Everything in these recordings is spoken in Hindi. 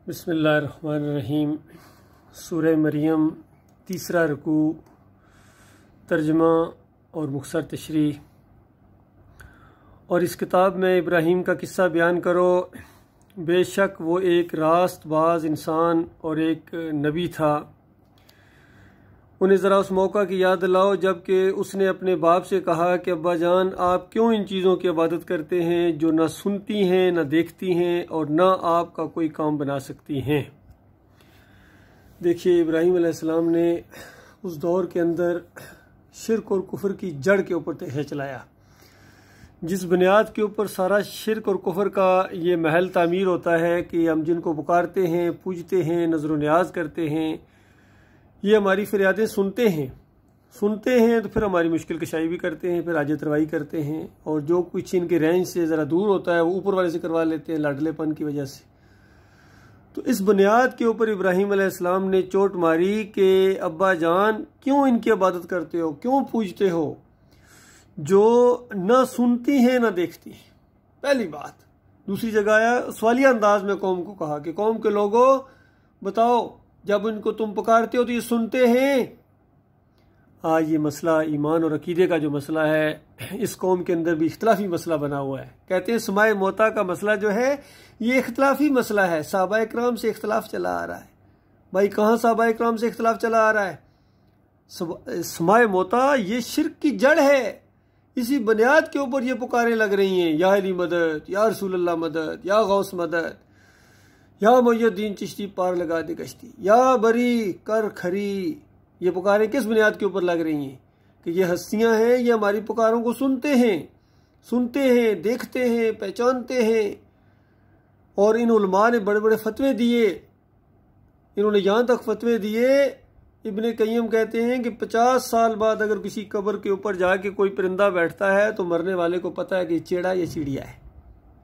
बिस्मिल्लाहिर्रहमानिर्रहीम। सूरह मरियम, तीसरा रुकू, तर्जमा और मुख्तसर तशरीह। और इस किताब में इब्राहीम का किस्सा बयान करो। बेशक वो एक रास्तबाज इंसान और एक नबी था। उन्हें ज़रा उस मौका की याद दिलाओ जबकि उसने अपने बाप से कहा कि अब्बा जान, आप क्यों इन चीज़ों की इबादत करते हैं जो ना सुनती हैं, ना देखती हैं और ना आपका कोई काम बना सकती हैं। देखिए, इब्राहीम अलैहिस्सलाम ने उस दौर के अंदर शिर्क और कुफर की जड़ के ऊपर तह चलाया। जिस बुनियाद के ऊपर सारा शिर्क और कुफर का ये महल तामीर होता है कि हम जिनको पुकारते हैं, पूजते हैं, नज़र न्याज करते हैं, ये हमारी फरियादें सुनते हैं तो फिर हमारी मुश्किल कशाई भी करते हैं, फिर हाजत रवाई करते हैं, और जो कुछ इनके रेंज से ज़रा दूर होता है वो ऊपर वाले से करवा लेते हैं लाडलेपन की वजह से। तो इस बुनियाद के ऊपर इब्राहीम अलैहिस्सलाम ने चोट मारी कि अब्बा जान, क्यों इनकी इबादत करते हो, क्यों पूजते हो जो ना सुनती हैं ना देखती हैं। पहली बात। दूसरी जगह आया, सवालिया अंदाज में कौम को कहा कि कौम के लोगों बताओ, जब इनको तुम पुकारते हो तो ये सुनते हैं? आज ये मसला ईमान और अकीदे का जो मसला है, इस कौम के अंदर भी इख्तलाफी मसला बना हुआ है। कहते हैं समाए मोता का मसला जो है ये इख्तलाफी मसला है। सहाबाए किराम से इख्तलाफ चला आ रहा है। भाई, कहाँ सहाबाए किराम से इख्तलाफ चला आ रहा है? समाए मोता ये शिर्क की जड़ है। इसी बुनियाद के ऊपर ये पुकारें लग रही हैं, या अली मदद, या रसूलुल्लाह मदद, या गौस मदद, या मुहियुद्दीन चिश्ती पार लगा दे कश्ती, या बरी कर खरी। ये पुकारें किस बुनियाद के ऊपर लग रही हैं? कि ये हस्तियां हैं, ये हमारी पुकारों को सुनते हैं, देखते हैं, पहचानते हैं। और इन उलमा ने बड़े बड़े फतवे दिए। इन्होंने यहाँ तक फतवे दिए, इब्ने कय्यम कहते हैं कि 50 साल बाद अगर किसी कब्र के ऊपर जाके कोई परिंदा बैठता है तो मरने वाले को पता है कि चेड़ा या चिड़िया है।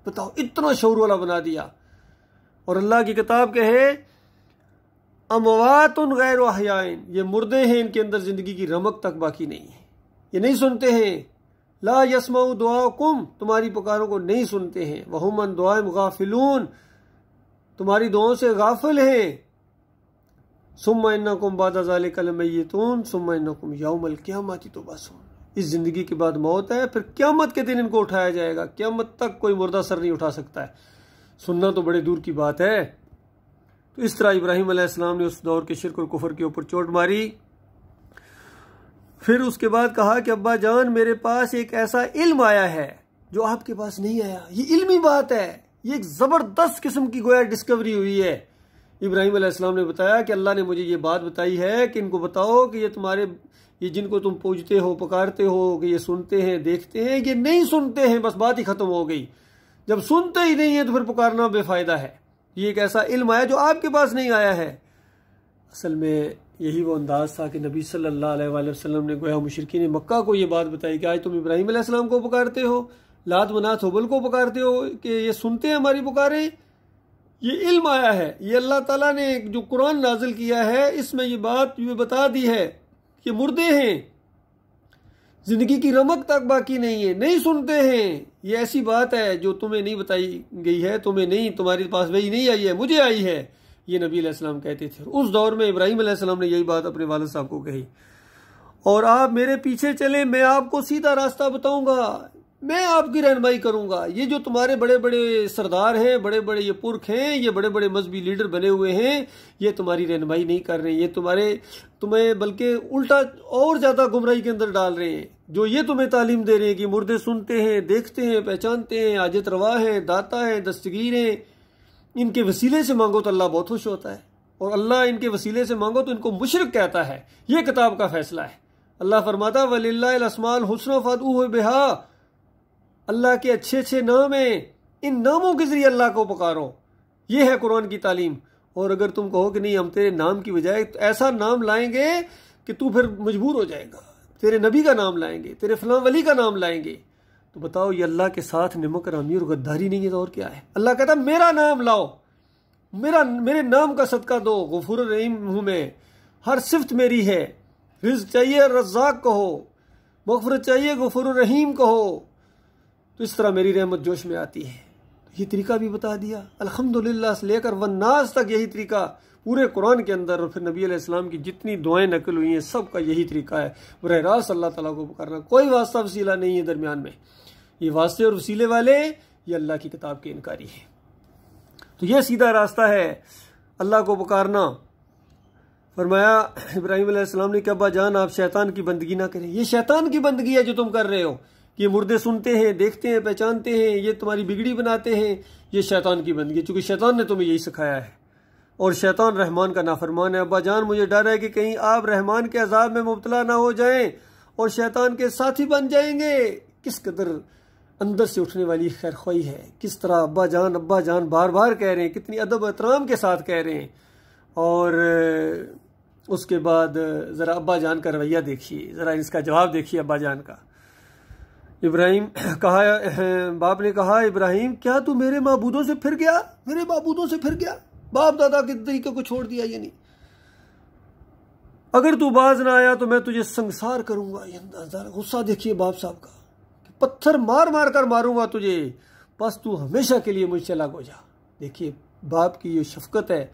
बताओ, इतना शऊर वाला बना दिया। और अल्लाह की किताब कहे अमवातुन गैर अहयाइन, ये मुर्दे हैं, इनके अंदर जिंदगी की रमक तक बाकी नहीं है, ये नहीं सुनते हैं। ला यस्माउ दुआकुम, तुम्हारी पुकारों को नहीं सुनते हैं। वहुम अन दुआइम गाफिलून, तुम्हारी दुआओं से गाफिल हैं। सुम्मा इन्नकुम बादा ज़ालिका लमय्यतून सुम्मा इन्नकुम यौमल क़ियामति तुबअसून। इस जिंदगी के बाद मौत है, फिर क़यामत के दिन इनको उठाया जाएगा। क़यामत तक कोई मुर्दा सर नहीं उठा सकता है। सुनना तो बड़े दूर की बात है। तो इस तरह इब्राहीम अलैहिस्सलाम ने उस दौर के शिर्क और कुफर के ऊपर चोट मारी। फिर उसके बाद कहा कि अब्बा जान, मेरे पास एक ऐसा इल्म आया है जो आपके पास नहीं आया। ये इल्मी बात है, ये एक जबरदस्त किस्म की गोया डिस्कवरी हुई है। इब्राहीम अलैहिस्सलाम ने बताया कि अल्लाह ने मुझे ये बात बताई है कि इनको बताओ कि ये जिनको तुम पूजते हो, पुकारते हो, कि ये सुनते हैं, देखते हैं, ये नहीं सुनते हैं। बस बात ही खत्म हो गई। जब सुनते ही नहीं है तो फिर पुकारना बेफायदा है। ये एक ऐसा इल्म आया जो आपके पास नहीं आया है। असल में यही वो अंदाज था कि नबी सल्लल्लाहु अलैहि वसल्लम ने गोया मुशरिकीन मक्का को ये बात बताई कि आज तुम इब्राहीम अलैहिस्सलाम को पुकारते हो, लात मनात हुबल को पुकारते हो, कि ये सुनते हैं हमारी पुकारें। ये इल्म आया है, ये अल्लाह ताला ने जो कुरान नाजिल किया है इसमें ये बात ये बता दी है कि मुर्दे हैं, जिंदगी की रमक तक बाकी नहीं है, नहीं सुनते हैं। ये ऐसी बात है जो तुम्हें नहीं बताई गई है, तुम्हें नहीं, तुम्हारे पास वही नहीं आई है, मुझे आई है। ये नबी अलैहिस्सलाम कहते थे। उस दौर में इब्राहीम अलैहिस्सलाम ने यही बात अपने वालिद साहब को कही। और आप मेरे पीछे चले, मैं आपको सीधा रास्ता बताऊंगा, मैं आपकी रहनुमाई करूंगा। ये जो तुम्हारे बड़े बड़े सरदार हैं, बड़े बड़े ये पुरख हैं, ये बड़े बड़े मजहबी लीडर बने हुए हैं, ये तुम्हारी रहनुमाई नहीं कर रहे। ये तुम्हें बल्कि उल्टा और ज्यादा गुमराही के अंदर डाल रहे हैं। जो ये तुम्हें तालीम दे रहे हैं कि मुर्दे सुनते हैं, देखते हैं, पहचानते हैं, हाजत रवा है, दाता है, दस्तगीर हैं, इनके वसीले से मांगो तो अल्लाह बहुत खुश होता है, और अल्लाह इनके वसीले से मांगो तो इनको मुशरिक कहता है। ये किताब का फैसला है। अल्लाह फरमाता वलिल्लाहिल अस्माउल हुस्ना फदऊहु बिहा, अल्लाह के अच्छे अच्छे नाम हैं, इन नामों के जरिए अल्लाह को पुकारो। ये है कुरान की तालीम। और अगर तुम कहो कि नहीं, हम तेरे नाम की बजाय तो ऐसा नाम लाएंगे कि तू फिर मजबूर हो जाएगा, तेरे नबी का नाम लाएंगे, तेरे फलां वली का नाम लाएंगे, तो बताओ ये अल्लाह के साथ निमक रामी और गद्दारी नहीं है तो और क्या है? अल्लाह कहता मेरा नाम लाओ, मेरे नाम का सदका दो। गफूर रहीम हूं मैं, हर सिफ्त मेरी है। रिज़्क़ चाहिए रज़्ज़ाक़ कहो, मग़फ़िरत चाहिए गफूर रहीम कहो। तो इस तरह मेरी रहमत जोश में आती है। ये तरीका भी बता दिया। अल्हम्दुलिल्लाह से लेकर वन्नास तक यही तरीका पूरे कुरान के अंदर, और फिर नबी अलैहिस्सलाम की जितनी दुआएं नकल हुई हैं सब का यही तरीका है, बरह रास्त अल्लाह ताला को पुकारना। कोई वास्ता वसीला नहीं है दरमियान में। ये वास्ते और वसीले वाले ये अल्लाह की किताब के इनकारी हैं। तो ये सीधा रास्ता है अल्लाह को पुकारना। फरमाया इब्राहिम अलैहिस्सलाम ने कि अब्बा जान आप शैतान की बंदगी ना करें। ये शैतान की बंदगी है जो तुम कर रहे हो। ये मुर्दे सुनते हैं, देखते हैं, पहचानते हैं, ये तुम्हारी बिगड़ी बनाते हैं, ये शैतान की बंदगी, चूंकि शैतान ने तुम्हें यही सिखाया है और शैतान रहमान का नाफरमान है। अब्बा जान मुझे डर है कि कहीं आप रहमान के अजाब में मुब्तला ना हो जाएं और शैतान के साथी बन जाएंगे। किस कदर अंदर से उठने वाली खैरख्वाही है, किस तरह अब्बा जान बार बार कह रहे हैं, कितनी अदब एहतराम के साथ कह रहे हैं। और उसके बाद ज़रा अब्बा जान का रवैया देखिए, ज़रा इसका जवाब देखिए अब्बा जान का। इब्राहिम कहा, बाप ने कहा इब्राहिम क्या तू मेरे माबूदों से फिर गया, मेरे माबूदों से फिर गया, बाप दादा के तरीके को छोड़ दिया। ये नहीं, अगर तू बाज ना आया तो मैं तुझे संसार करूंगा। ये गुस्सा देखिए बाप साहब का, पत्थर मार मार कर मारूंगा तुझे, बस तू हमेशा के लिए मुझसे अलग हो जा। देखिए बाप की ये शफकत है,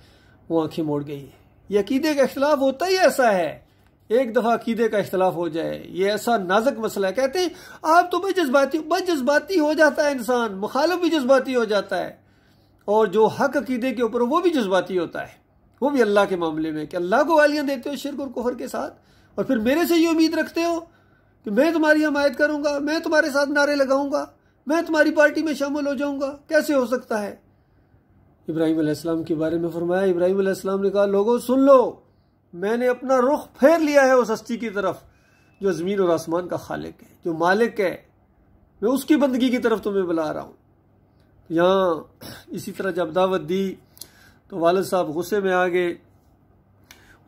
वो आंखें मोड़ गई है। ये अकीदे का इख्तलाफ होता ही ऐसा है, एक दफा अकीदे का इख्तलाफ हो जाए ये ऐसा नाजुक मसला है। कहते हैं आप तो बस जज्बाती हो जाता है इंसान, मुखालिफ भी जज्बाती हो जाता है, और जो हक अकीदे के ऊपर वो भी जज्बाती होता है, वो भी अल्लाह के मामले में कि अल्लाह को गालियां देते हो शिर्क और कुफर के साथ, और फिर मेरे से ये उम्मीद रखते हो कि मैं तुम्हारी हमायत करूंगा, मैं तुम्हारे साथ नारे लगाऊंगा, मैं तुम्हारी पार्टी में शामिल हो जाऊंगा। कैसे हो सकता है? इब्राहिम अलैहिस्सलाम के बारे में फरमाया, इब्राहिम अलैहिस्सलाम ने कहा लोगों सुन लो, मैंने अपना रुख फेर लिया है उस हस्ती की तरफ जो ज़मीन और आसमान का खालिक है, जो मालिक है, मैं उसकी बंदगी की तरफ तुम्हें बुला रहा हूँ। यहाँ इसी तरह जब दावत दी तो वालिद साहब गुस्से में आ गए।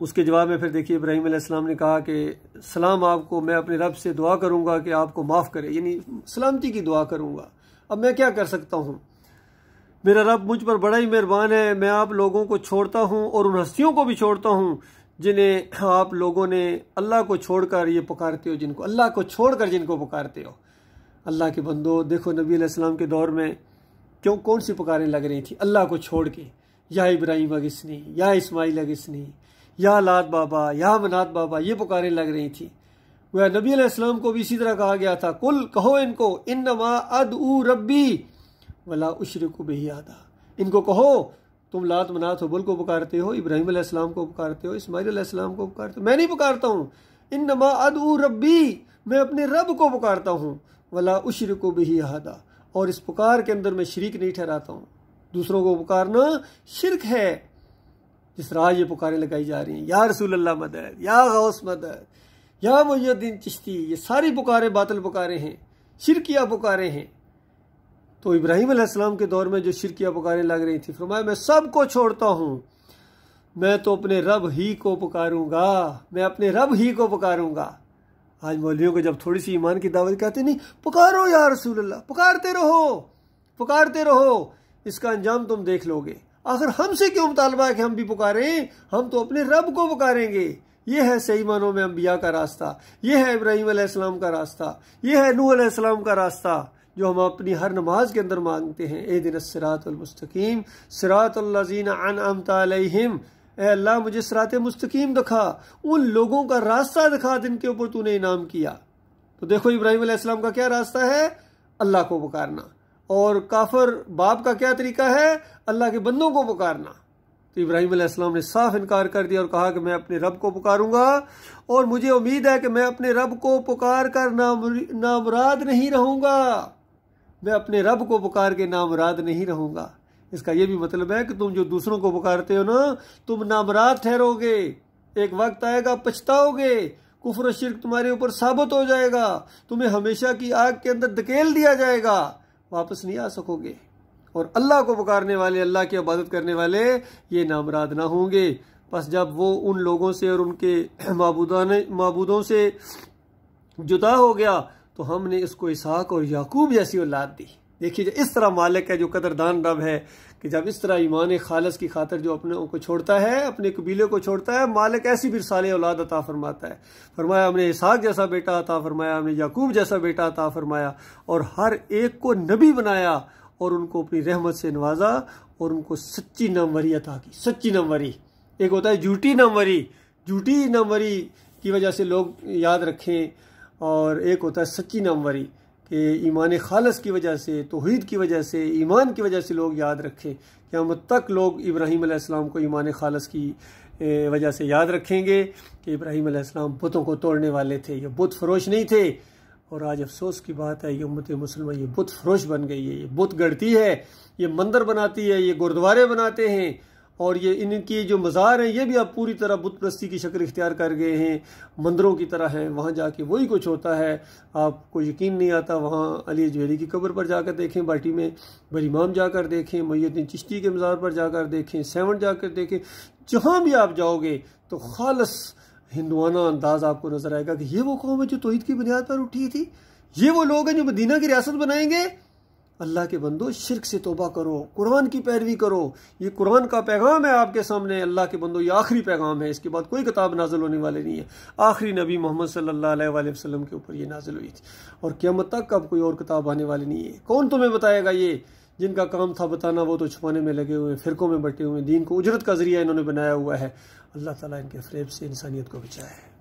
उसके जवाब में फिर देखिए इब्राहिम अलैहिस्सलाम ने कहा कि सलाम आपको, मैं अपने रब से दुआ करूँगा कि आपको माफ़ करे, यानी सलामती की दुआ करूँगा। अब मैं क्या कर सकता हूँ, मेरा रब मुझ पर बड़ा ही मेहरबान है। मैं आप लोगों को छोड़ता हूँ और उन हस्तियों को भी छोड़ता हूँ जिन्हें आप लोगों ने अल्लाह को छोड़कर ये पुकारते हो, जिनको अल्लाह को छोड़कर जिनको पुकारते हो। अल्लाह के बंदो देखो नबी अलैहिस्सलाम के दौर में क्यों कौन सी पुकारें लग रही थी अल्लाह को छोड़ के, या इब्राहिम अगिसनी, या इस्माइल अगिसनी, या लात बाबा, या मनात बाबा, ये पुकारें लग रही थी। वह नबी अलैहिस्सलाम को भी इसी तरह कहा गया था, कुल कहो इनको इन्नमा अदऊ रब्बी वला उशरिकु बिही अहदा, इनको कहो तुम लात मनात हुबल को पुकारते हो, इब्राहिम अलैहिस्सलाम को पुकारते हो, इस्माइल अलैहिस्सलाम को पुकारते हो, मैं नहीं पुकारता हूँ। इन्नमा अदऊ रब्बी, मैं अपने रब को पुकारता हूँ, वला उशरिकु बिही अहदा, और इस पुकार के अंदर मैं शरीक नहीं ठहराता हूँ। दूसरों को पुकारना शिरक है। जिस राह ये पुकारें लगाई जा रही हैं, या रसूल अल्लाह मदद, या गौस मदद, या मुहियुद्दीन चिश्ती, ये सारी पुकारें बातिल पुकारें हैं, शिरकिया पुकारें हैं। तो इब्राहिम अलैहिस्सलाम के दौर में जो शिरकिया पुकारें लग रही थी, फरमाया मैं सबको छोड़ता हूँ, मैं तो अपने रब ही को पुकारूंगा, मैं अपने रब ही को पुकारूंगा। आज मौलवियों को जब थोड़ी सी ईमान की दावत कहते नहीं पुकारो या रसूल अल्लाह, पुकारते रहो पुकारते रहो, इसका अंजाम तुम देख लोगे। आखिर हमसे क्यों मुतालबा है कि हम भी पुकारें, हम तो अपने रब को पुकारेंगे। ये है सही मानों में अंबिया का रास्ता, ये है इब्राहिम अलैहिस्सलाम का रास्ता, ये है नूह अलैहिस्सलाम का रास्ता जो हम अपनी हर नमाज के अंदर मांगते हैं। एहदिनस सिरातल मुस्तकीम सिरातल लज़ीना अनअमता अलैहिम, ए अल्लाह मुझे सिरात मुस्तकीम दिखा, उन लोगों का रास्ता दिखा जिनके ऊपर तूने इनाम किया। तो देखो इब्राहिम अलैहिस्सलाम का क्या रास्ता है, अल्लाह को पुकारना, और काफिर बाप का क्या तरीका है, अल्लाह के बंदों को पुकारना। तो इब्राहिम अलैहिस्सलाम ने साफ इनकार कर दिया और कहा कि मैं अपने रब को पुकारूंगा, और मुझे उम्मीद है कि मैं अपने रब को पुकार कर नामुराद नहीं रहूंगा, मैं अपने रब को पुकार के नामुराद नहीं रहूंगा। इसका यह भी मतलब है कि तुम जो दूसरों को पुकारते हो ना, तुम नामुराद ठहरोगे, एक वक्त आएगा पछताओगे, कुफ्र और शिर्क तुम्हारे ऊपर साबित हो जाएगा, तुम्हें हमेशा की आग के अंदर धकेल दिया जाएगा, वापस नहीं आ सकोगे। और अल्लाह को पुकारने वाले, अल्लाह की इबादत करने वाले ये नामुराद ना होंगे। बस जब वो उन लोगों से और उनके माबूदों से जुदा हो गया तो हमने इसको इसहाक और याकूब जैसी औलाद दी। देखिए इस तरह मालिक है जो कदरदान रब है कि जब इस तरह ईमान खालस की खातिर जो अपने को छोड़ता है, अपने कबीले को छोड़ता है, मालिक ऐसी भी साले औलाद अता फरमाता है। फरमाया हमने इसहाक जैसा बेटा अता फरमाया, हमने याकूब जैसा बेटा अता फरमाया, और हर एक को नबी बनाया, और उनको अपनी रहमत से नवाजा और उनको सच्ची नामवरी अता की। सच्ची नामवरी, एक होता है झूठी नामवरी, झूठी नामवरी की वजह से लोग याद रखें, और एक होता है सच्ची नामवरी कि ईमान खालस की वजह से, तौहीद की वजह से, ईमान की वजह से लोग याद रखें। क़यामत तक लोग इब्राहीम अलैहिस्सलाम को ईमान खालस की वजह से याद रखेंगे कि इब्राहीम अलैहिस्सलाम बुतों को तोड़ने वाले थे, ये बुत फरोश नहीं थे। और आज अफसोस की बात है, ये उम्मत मुसलमान ये बुत फरोश बन गई है, ये बुत गढ़ती है, ये मंदिर बनाती है, ये गुरुद्वारे बनाते हैं, और ये इनकी जो मज़ार हैं ये भी अब पूरी तरह बुत परस्ती की शक्ल इख्तियार कर गए हैं, मंदिरों की तरह हैं। वहाँ जाके वही कुछ होता है, आपको यकीन नहीं आता। वहाँ अली अजमेरी की कब्र पर जाकर देखें, बाटी में बरीमाम जाकर देखें, मुहियुद्दीन चिश्ती के मज़ार पर जाकर देखें, सेवन जाकर देखें, जहाँ भी आप जाओगे तो खालस हिंदुआना अंदाज आपको नजर आएगा कि ये वो कौम है जो तौहीद की बुनियाद पर उठी थी, ये वो लोग हैं जो मदीना की रियासत बनाएंगे। अल्लाह के बंदो, शिर्क से तौबा करो, कुरान की पैरवी करो। ये कुरान का पैगाम है आपके सामने। अल्लाह के बंदो, ये आखिरी पैगाम है, इसके बाद कोई किताब नाजिल होने वाली नहीं है। आखिरी नबी मोहम्मद सल्लल्लाहु अलैहि वसल्लम के ऊपर ये नाजिल हुई थी, और क़यामत तक अब कोई और किताब आने वाली नहीं है। कौन तुम्हें बताएगा? ये जिनका काम था बताना, वो तो छुपाने में लगे हुए हैं, फिरकों में बटे हुए हैं, दीन को उजरत का जरिया इन्होंने बनाया हुआ है। अल्लाह ताला इनके फ़रेब से इंसानियत को बचाए।